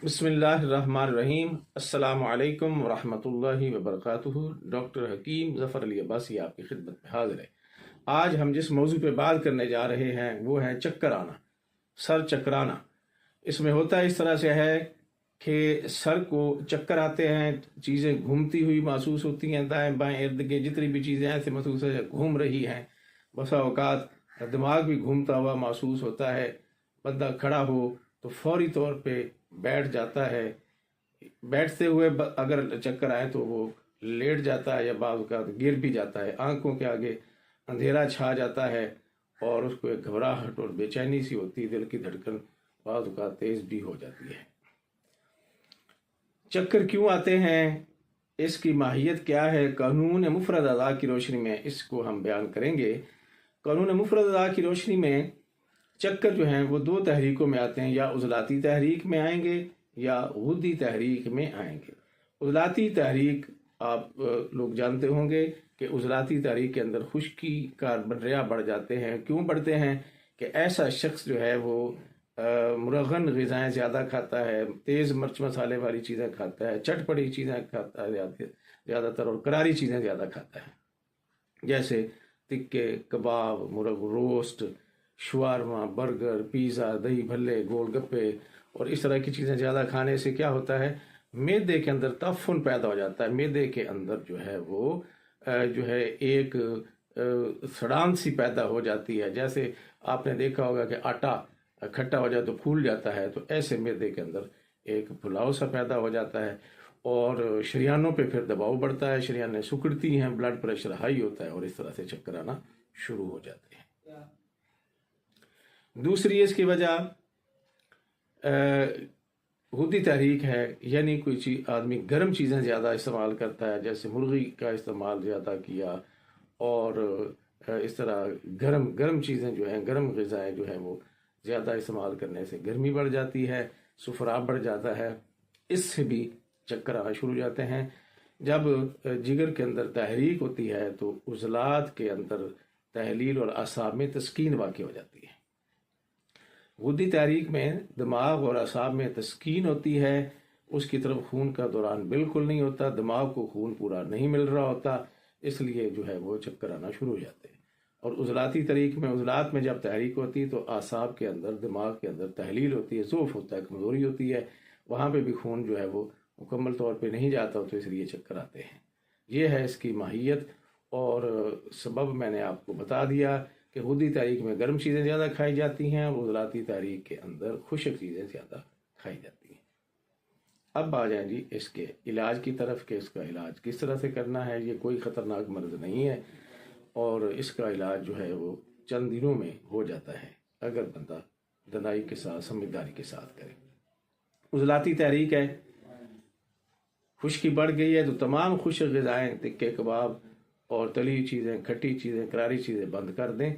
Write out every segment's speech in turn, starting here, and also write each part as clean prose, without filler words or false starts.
بسم اللہ الرحمن الرحیم۔ السلام علیکم ورحمۃ اللہ وبرکاتہ۔ ڈاکٹر حکیم ظفر علی عباسی آپ کی خدمت میں حاضر ہے۔ آج ہم جس موضوع پہ بات کرنے جا رہے ہیں وہ ہے چکر آنا، سر چکرانا۔ اس میں ہوتا اس طرح سے ہے کہ سر کو چکر آتے ہیں، چیزیں گھومتی ہوئی محسوس ہوتی ہیں، دائیں بائیں ارد گرد جتنی بھی چیزیں ایسے محسوس ہے گھوم رہی ہیں۔ بسا اوقات دماغ بھی گھومتا ہوا محسوس ہوتا ہے۔ بندہ کھڑا ہو تو فوری طور پہ بیٹھ جاتا ہے، بیٹھتے ہوئے اگر چکر آئے تو وہ لیٹ جاتا ہے یا بعض اوقات گر بھی جاتا ہے۔ آنکھوں کے آگے اندھیرا چھا جاتا ہے اور اس کو ایک گھبراہٹ اور بے چینی سی ہوتی ہے، دل کی دھڑکن بعض اوقات تیز بھی ہو جاتی ہے۔ چکر کیوں آتے ہیں، اس کی ماہیت کیا ہے، قانون مفرد اعضاء کی روشنی میں اس کو ہم بیان کریں گے۔ قانون مفرد اعضاء کی روشنی میں چکر جو ہیں وہ دو تحریکوں میں آتے ہیں، یا عضلاتی تحریک میں آئیں گے یا غدی تحریک میں آئیں گے۔ عضلاتی تحریک آپ لوگ جانتے ہوں گے کہ عضلاتی تحریک کے اندر خشکی کا دریا بڑھ جاتے ہیں۔ کیوں بڑھتے ہیں کہ ایسا شخص جو ہے وہ مرغن غذائیں زیادہ کھاتا ہے، تیز مرچ مسالے والی چیزیں کھاتا ہے، چٹ پٹی چیزیں کھاتا ہے زیادہ تر، اور کراری چیزیں زیادہ کھاتا ہے، جیسے تکے، کباب، مرغ روسٹ، شوارما، برگر، پیزا، دہی بھلے، گول گپے اور اس طرح کی چیزیں زیادہ کھانے سے کیا ہوتا ہے، معدے کے اندر تعفن پیدا ہو جاتا ہے۔ معدے کے اندر جو ہے وہ جو ہے ایک سڑان سی پیدا ہو جاتی ہے۔ جیسے آپ نے دیکھا ہوگا کہ آٹا کھٹا ہو جائے تو پھول جاتا ہے، تو ایسے معدے کے اندر ایک پھلاؤ سا پیدا ہو جاتا ہے، اور شریانوں پہ پھر دباؤ بڑھتا ہے، شریانیں سکڑتی ہیں، بلڈ پریشر ہائی ہوتا ہے اور اس طرح سے چکر آنا شروع ہو جاتے ہیں۔ دوسری اس کی وجہ غدی تحریک ہے، یعنی کوئی چیز آدمی گرم چیزیں زیادہ استعمال کرتا ہے، جیسے مرغی کا استعمال زیادہ کیا، اور اس طرح گرم چیزیں جو ہیں، گرم غذائیں جو ہیں وہ زیادہ استعمال کرنے سے گرمی بڑھ جاتی ہے، سفراب بڑھ جاتا ہے، اس سے بھی چکر آنا شروع ہو جاتے ہیں۔ جب جگر کے اندر تحریک ہوتی ہے تو عضلات کے اندر تحلیل اور اعصاب میں تسکین واقع ہو جاتی ہے۔ غدی تحریک میں دماغ اور اعصاب میں تسکین ہوتی ہے، اس کی طرف خون کا دوران بالکل نہیں ہوتا، دماغ کو خون پورا نہیں مل رہا ہوتا، اس لیے جو ہے وہ چکر آنا شروع ہو جاتے ہیں۔ اور عضلاتی تحریک میں، عضلات میں جب تحریک ہوتی ہے تو اعصاب کے اندر، دماغ کے اندر تحلیل ہوتی ہے، ضعف ہوتا ہے، کمزوری ہوتی ہے، وہاں پہ بھی خون جو ہے وہ مکمل طور پہ نہیں جاتا، تو اس لیے چکر آتے ہیں۔ یہ ہے اس کی ماہیت، اور سبب میں نے آپ کو بتا دیا کہ غدی تحریک میں گرم چیزیں زیادہ کھائی جاتی ہیں اور عضلاتی تحریک کے اندر خشک چیزیں زیادہ کھائی جاتی ہیں۔ اب آ جائیں جی اس کے علاج کی طرف کہ اس کا علاج کس طرح سے کرنا ہے۔ یہ کوئی خطرناک مرض نہیں ہے، اور اس کا علاج جو ہے وہ چند دنوں میں ہو جاتا ہے اگر بندہ دنائی کے ساتھ، سمجھداری کے ساتھ کرے۔ عضلاتی تحریک ہے، خشکی بڑھ گئی ہے تو تمام خشک غذائیں، تکے، کباب اور تلی چیزیں، کھٹی چیزیں، کراری چیزیں بند کر دیں،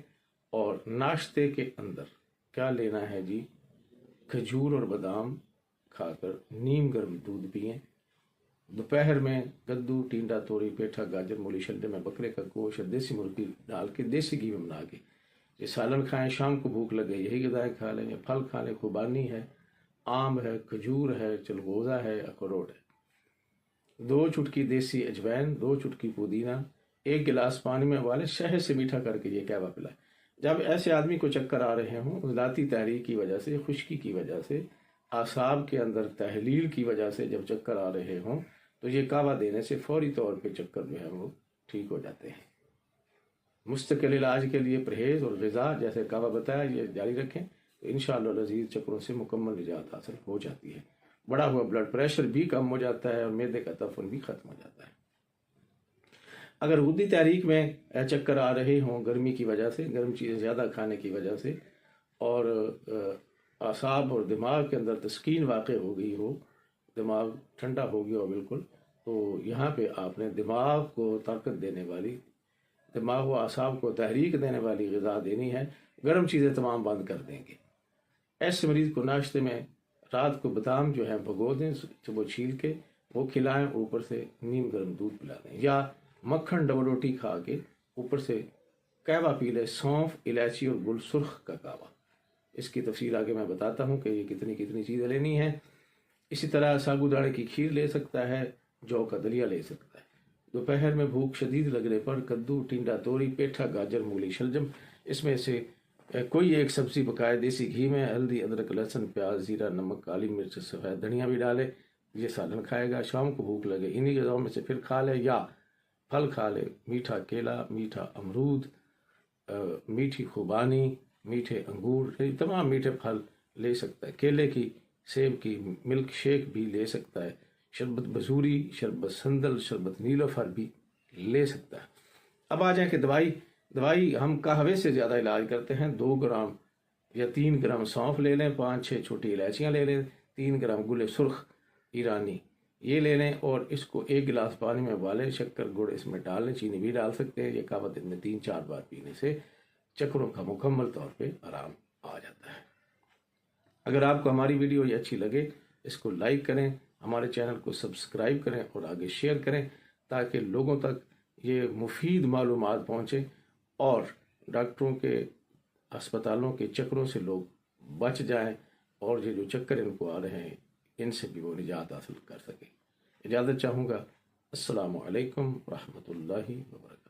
اور ناشتے کے اندر کیا لینا ہے جی، کھجور اور بادام کھا کر نیم گرم دودھ پئیں۔ دوپہر میں کدو، ٹینڈا، توری، پیٹھا، گاجر، مولی، شلٹے میں بکرے کا گوشت اور دیسی مرغی ڈال کے دیسی گھی میں بنا کے یہ سالن کھائیں۔ شام کو بھوک لگے یہی غذائیں کھا لیں، یا پھل کھا لیں، خوبانی ہے، آم ہے، کھجور ہے، چلغوزہ ہے، اخروٹ ہے۔ 2 چٹکی دیسی اجوائن، 2 چٹکی پودینہ، 1 گلاس پانی میں ابالیں، شہد سے میٹھا کر کے یہ قہوہ پلائیں۔ جب ایسے آدمی کو چکر آ رہے ہوں، عضلاتی تحریک کی وجہ سے، خشکی کی وجہ سے، اعصاب کے اندر تحلیل کی وجہ سے جب چکر آ رہے ہوں، تو یہ قہوہ دینے سے فوری طور پہ چکر جو ہے وہ ٹھیک ہو جاتے ہیں۔ مستقل علاج کے لیے پرہیز اور غذا جیسے قہوہ بتایا یہ جاری رکھیں تو انشاءاللہ العزیز چکروں سے مکمل نجات حاصل ہو جاتی ہے۔ بڑا ہوا بلڈ پریشر بھی کم ہو جاتا ہے اور معدے کا تعفن بھی ختم ہو جاتا ہے۔ اگر غدی تحریک میں چکر آ رہے ہوں گرمی کی وجہ سے، گرم چیزیں زیادہ کھانے کی وجہ سے، اور اعصاب اور دماغ کے اندر تسکین واقع ہو گئی ہو، دماغ ٹھنڈا ہو گیا ہو بالکل، تو یہاں پہ آپ نے دماغ کو طاقت دینے والی، دماغ و اعصاب کو تحریک دینے والی غذا دینی ہے۔ گرم چیزیں تمام بند کر دیں گے۔ ایسے مریض کو ناشتے میں رات کو بادام جو ہے بھگو دیں، صبح چھیل کے وہ کھلائیں، اوپر سے نیم گرم دودھ پلا دیں، یا مکھن ڈبل روٹی کھا کے اوپر سے قہوہ پی لے، سونف، الائچی اور گل سرخ کا قہوہ۔ اس کی تفصیل آگے میں بتاتا ہوں کہ یہ کتنی چیزیں لینی ہیں۔ اسی طرح سابودانے کی کھیر لے سکتا ہے، جو کا دلیا لے سکتا ہے۔ دوپہر میں بھوک شدید لگنے پر کدو، ٹنڈا، توری، پیٹھا، گاجر، مولی، شلجم، اس میں سے کوئی ایک سبزی پکائے، دیسی گھی میں ہلدی، ادرک، لہسن، پیاز، زیرہ، نمک، کالی مرچ، سفید دھنیا بھی ڈالے، یہ سالن کھائے گا۔ شام کو بھوک لگے انہی غذاؤں میں سے پھر کھا لے، یا پھل کھا لے، میٹھا کیلا، میٹھا امرود، میٹھی خوبانی، میٹھے انگور، یہ تمام میٹھے پھل لے سکتا ہے۔ کیلے کی، سیب کی ملک شیک بھی لے سکتا ہے۔ شربت بزوری، شربت سندل، شربت نیلوفر بھی لے سکتا ہے۔ اب آ جائیں کہ دوائی ہم قہوے سے زیادہ علاج کرتے ہیں۔ 2 گرام یا 3 گرام سونف لے لیں، 5-6 چھوٹی الائچیاں لے لیں، 3 گرام گل سرخ ایرانی یہ لے لیں، اور اس کو 1 گلاس پانی میں ابالیں، شکر گڑ اس میں ڈال لیں، چینی بھی ڈال سکتے ہیں۔ یہ قہوہ دن میں 3-4 بار پینے سے چکروں کا مکمل طور پہ آرام آ جاتا ہے۔ اگر آپ کو ہماری ویڈیو یہ اچھی لگے، اس کو لائک کریں، ہمارے چینل کو سبسکرائب کریں اور آگے شیئر کریں، تاکہ لوگوں تک یہ مفید معلومات پہنچے اور ڈاکٹروں کے، اسپتالوں کے چکروں سے لوگ بچ جائیں، اور یہ جو چکر ان کو آ رہے ہیں ان سے بھی وہ نجات حاصل کر سکیں۔ اجازت چاہوں گا۔ السلام علیکم ورحمۃ اللہ وبرکاتہ۔